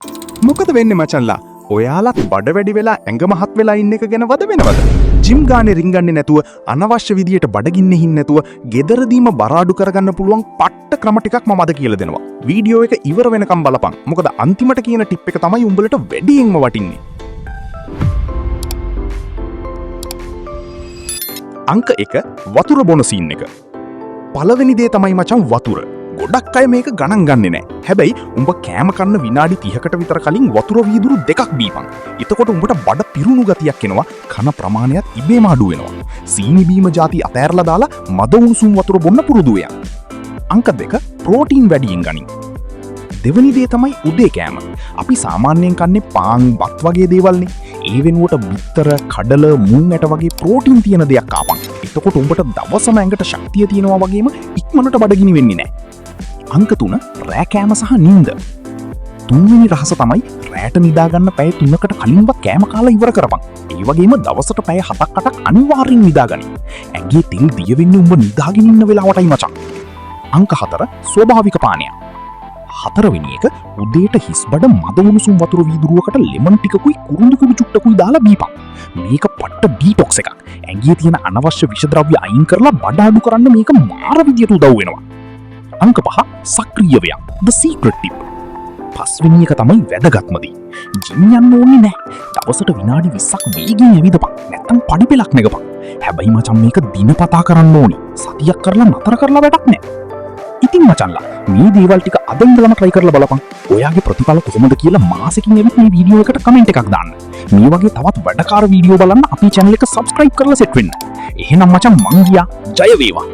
මොකද වෙන්නේ මචන්ලා? ඔයාලත් බඩ වැඩි වෙලා ඇඟ මහත් වෙලා ඉන්න එක ගැන වද වෙනවද? ජිම් ගානේ රින්ගන්නේ නැතුව අනවශ්‍ය විදියට බඩගින්නේ හින් නැතුව ගෙදරදීම බර අඩු කරගන්න පුළුවන් පට්ට ක්‍රම ටිකක් මම අද කියලා දෙනවා. වීඩියෝ එක ඉවර වෙනකම් බලපන්. මොකද අන්තිමට කියන ටිප් එක තමයි උඹලට වැඩියෙන්ම වටින්නේ. අංක 1 වතුර බොන සීන් එක. පළවෙනි දේ තමයි මචං වතුර. ගොඩක් අය මේක ගණන් ගන්නේ නැහැ. හැබැයි උඹ කෑම කන්න විනාඩි 30කට විතර කලින් වතුර වීදුරු 2ක් බීපන්. එතකොට උඹට බඩ පිරුණු ගතියක් එනවා. කන ප්‍රමාණයත් ඉබේම අඩු වෙනවා. සීනි බීම ಜಾති අතෑරලා දාලා මද උණුසුම් වතුර බොන්න පුරුදු වෙන්න. අංක 2 ප්‍රෝටීන් වැඩියෙන් ගනින්. දෙවෙනි දේ තමයි උදේ කෑම. අපි සාමාන්‍යයෙන් කන්නේ පාන් බත් වගේ දේවල්නේ. ඒ වෙනුවට බිත්තර, කඩල, මුං ඇට වගේ ප්‍රෝටීන් තියෙන දෙයක් කාපන්. එතකොට උඹට දවසම ඇඟට ශක්තිය තියෙනවා වගේම ඉක්මනට බඩගිනි වෙන්නේ නැහැ. අංක 3 රෑ කෑම සහ නිින්ද. තුන්වෙනි රහස තමයි රෑට නිදාගන්න පැය 3කට කලින්වත් කෑම කාලා ඉවර කරපන්. ඒ වගේම දවසට පැය 7ක් 8ක් අනිවාර්යෙන් නිදාගනින්. ඇඟේ තෙල් දිය වෙන්නේ උඹ නිදාගෙන ඉන්න වෙලාවටයි මචං. අංක 4 ස්වභාවික පානයක්. හතරවෙනි එක උදේට හිස් බඩ මද උණුසුම් වතුර වීදුරුවකට ලෙමන් ටිකකුයි කුරුඳු කුඩු චුට්ටකුයි දාලා බීපන්. මේක පට්ට ඩීටොක්ස් එකක්. ඇඟේ තියෙන අනවශ්‍ය විෂද්‍රව්‍ය අයින් කරලා බඩ අඩු කරන්න මේක මාර විදියට උදව් වෙනවා. අංක 5 සක්‍රීය වේයම්. The secret tip. පස්වෙනි එක තමයි වැදගත්ම දේ. ජිම් යන්න ඕනේ නැහැ. දවසට විනාඩි 20ක් වේගයෙන් ඇවිදපන්. නැත්තම් පඩි පෙලක් නැගපන්. හැබැයි මචං මේක දිනපතා කරන්න ඕනේ. සතියක් කරලා නතර කරලා වැඩක් නැහැ. ඉතින් මචන්ලා මේ දේවල් ටික අද ඉඳලම try කරලා බලපන්. ඔයාගේ ප්‍රතිඵල කොහොමද කියලා මාසෙකින් ඇවිත් මේ වීඩියෝ එකට කමෙන්ට් එකක් දාන්න. මේ වගේ තවත් වැඩකාර වීඩියෝ බලන්න අපේ channel එක subscribe කරලා set වෙන්න. එහෙනම් මචං මං ගියා. ජය වේවා.